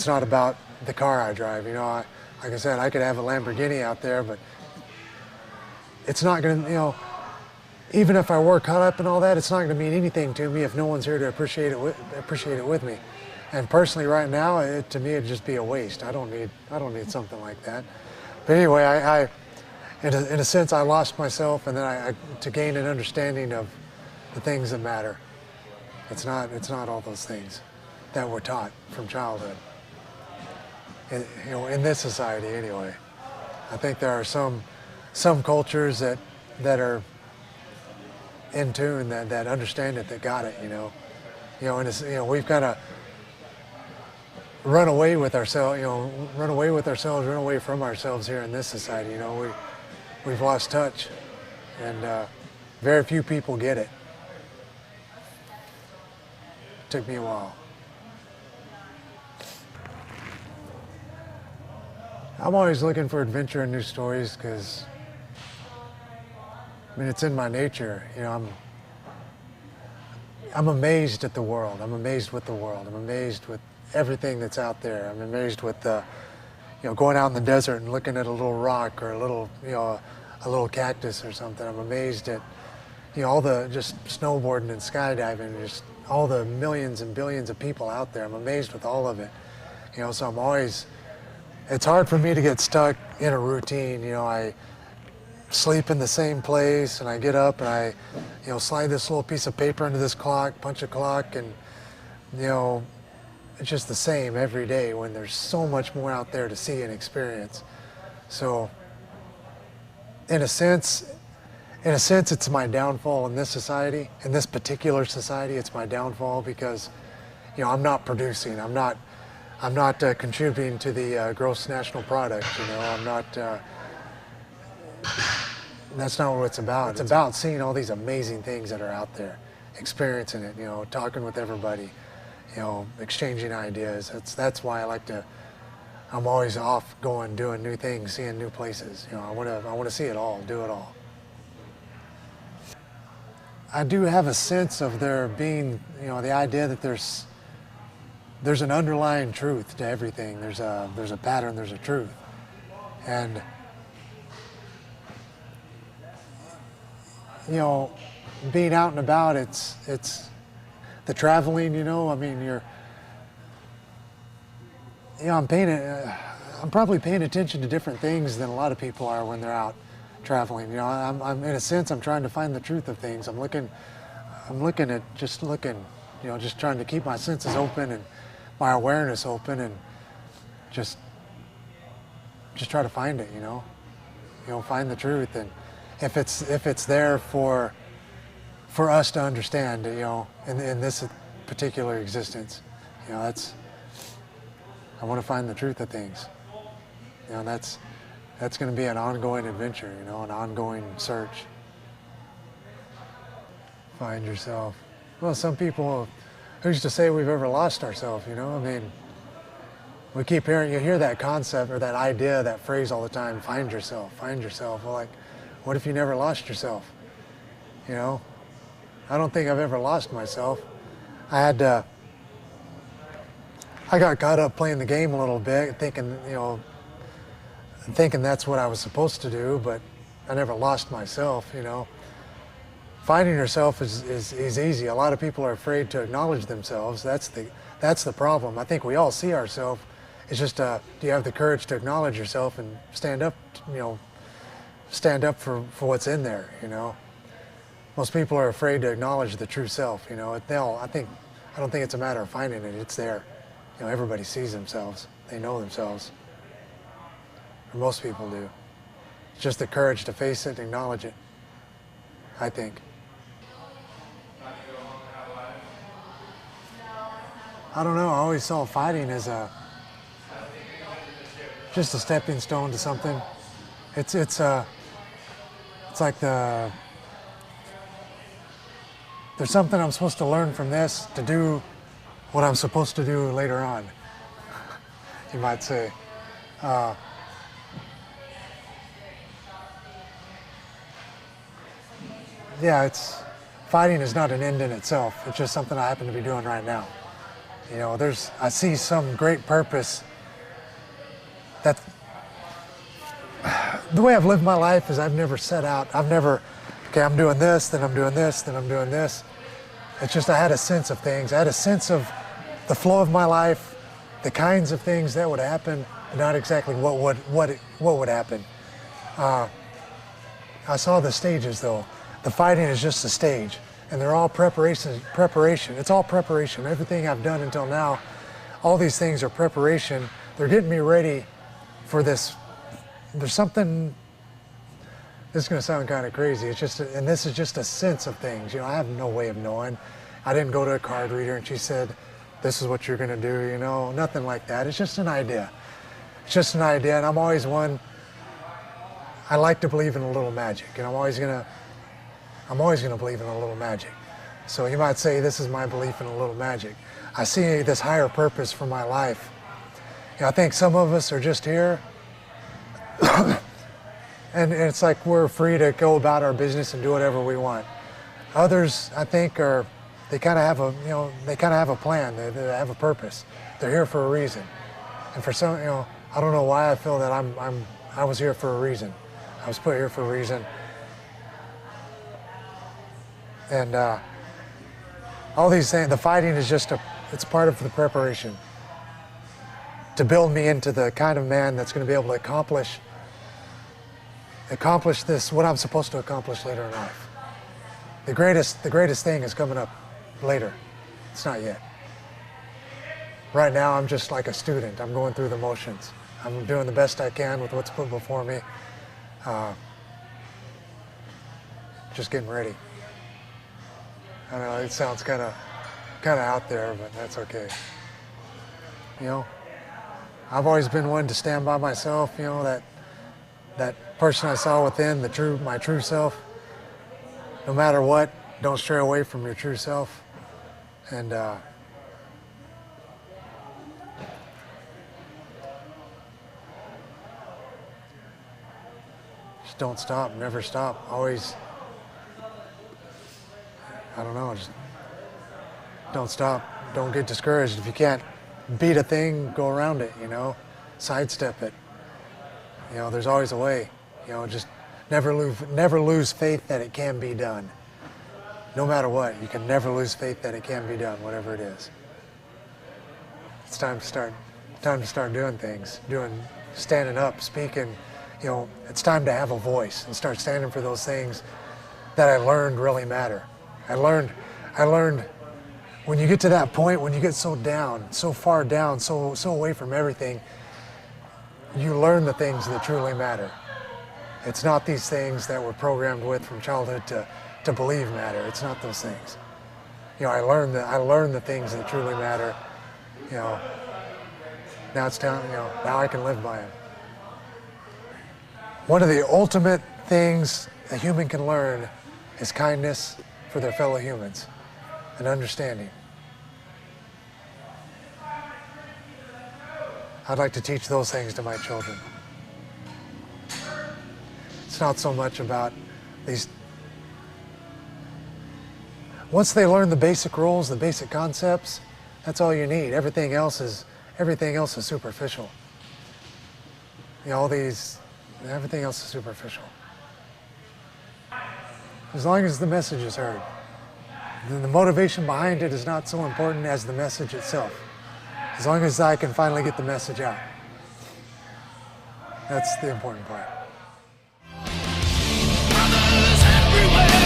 it's not about the car I drive. You know, like I said, I could have a Lamborghini out there, but it's not going to, you know, even if I were caught up in all that, it's not going to mean anything to me if no one's here to appreciate it with me. And personally, right now, to me, it'd just be a waste. I don't need something like that. But anyway, in a sense, I lost myself, and then to gain an understanding of the things that matter. It's not all those things that we're taught from childhood. You know, in this society, anyway. I think there are some cultures that are in tune, that understand it, that got it. And we've kind of run away with ourselves. Run away from ourselves here in this society. You know, we've lost touch, and very few people get it. Took me a while. I'm always looking for adventure and new stories because, I mean, it's in my nature. You know, I'm amazed at the world. I'm amazed with the world. I'm amazed with everything that's out there. I'm amazed with going out in the desert and looking at a little rock or a little cactus or something. I'm amazed at, all the just snowboarding and skydiving, just all the millions and billions of people out there. I'm amazed with all of it. So it's hard for me to get stuck in a routine. I sleep in the same place, and I get up and I, slide this little piece of paper into this clock, punch a clock, and, it's just the same every day when there's so much more out there to see and experience. So, in a sense, it's my downfall in this society, in this particular society. It's my downfall because, I'm not producing. I'm not contributing to the gross national product. I'm not. That's not what it's about. It's about seeing all these amazing things that are out there, experiencing it. Talking with everybody, exchanging ideas. That's why I'm always off going, doing new things, seeing new places. I want to see it all, do it all. I do have a sense of there being, the idea that there's an underlying truth to everything. There's a pattern, there's a truth. And, being out and about, it's the traveling, I mean, I'm probably paying attention to different things than a lot of people are when they're out traveling. I'm in a sense, I'm trying to find the truth of things. I'm looking just trying to keep my senses open and my awareness open, and just try to find it, find the truth. And if it's there for us to understand, in this particular existence, I want to find the truth of things. That's going to be an ongoing adventure, an ongoing search. Find yourself. Well, some people, who's to say we've ever lost ourselves, I mean, we keep hearing, you hear that concept or that idea, that phrase all the time, find yourself, find yourself. Well, like, what if you never lost yourself? I don't think I've ever lost myself. I got caught up playing the game a little bit, thinking that's what I was supposed to do, but I never lost myself, Finding yourself is easy. A lot of people are afraid to acknowledge themselves. That's the problem. I think we all see ourselves. It's just, do you have the courage to acknowledge yourself and stand up for what's in there, Most people are afraid to acknowledge the true self, I don't think it's a matter of finding it, it's there. Everybody sees themselves, they know themselves. Or most people do. It's just the courage to face it and acknowledge it, I think. I don't know, I always saw fighting as just a stepping stone to something. It's like there's something I'm supposed to learn from this to do what I'm supposed to do later on, you might say. Fighting is not an end in itself. It's just something I happen to be doing right now. You know, I see some great purpose. That the way I've lived my life is I've never set out. Okay, I'm doing this, then I'm doing this, then I'm doing this. It's just I had a sense of things. I had a sense of the flow of my life, the kinds of things that would happen, but not exactly what would happen. I saw the stages though. The fighting is just a stage, and they're all preparation. It's all preparation. Everything I've done until now, all these things are preparation. They're getting me ready for this. There's something, this is going to sound kind of crazy. It's just, and this is just a sense of things. You know, I have no way of knowing. I didn't go to a card reader and she said, this is what you're going to do, you know, nothing like that. It's just an idea. It's just an idea, and I'm always one, I like to believe in a little magic, and I'm always going to believe in a little magic. So you might say this is my belief in a little magic. I see this higher purpose for my life. You know, I think some of us are just here and it's like we're free to go about our business and do whatever we want. Others, I think, they kind of have a plan. They have a purpose. They're here for a reason. And for some, you know, I don't know why I feel that I was here for a reason. I was put here for a reason. And all these things, the fighting is just it's part of the preparation to build me into the kind of man that's going to be able to accomplish this, what I'm supposed to accomplish later in life. The greatest thing is coming up later. It's not yet. Right now, I'm just like a student. I'm going through the motions. I'm doing the best I can with what's put before me. Just getting ready. I know it sounds kind of out there, but that's okay. You know, I've always been one to stand by myself. You know, that person I saw within, my true self. No matter what, don't stray away from your true self. And just don't stop, never stop. Always, I don't know, just don't stop. Don't get discouraged. If you can't beat a thing, go around it, you know, sidestep it. You know, there's always a way. You know, just never lose faith that it can be done. No matter what, you can never lose faith that it can be done, whatever it is. It's time to start doing things, standing up, speaking. You know, it's time to have a voice and start standing for those things that I learned really matter. I learned when you get to that point, when you get so down, so far down, so away from everything, you learn the things that truly matter. It's not these things that we're programmed with from childhood to believe matter. It's not those things. You know, I learned the things that truly matter. You know, now it's time. You know, now I can live by them. One of the ultimate things a human can learn is kindness for their fellow humans and understanding. I'd like to teach those things to my children. It's not so much about these. Once they learn the basic rules, the basic concepts, that's all you need. Everything else is superficial. You know, everything else is superficial. As long as the message is heard. Then the motivation behind it is not so important as the message itself. As long as I can finally get the message out. That's the important part. Brothers everywhere,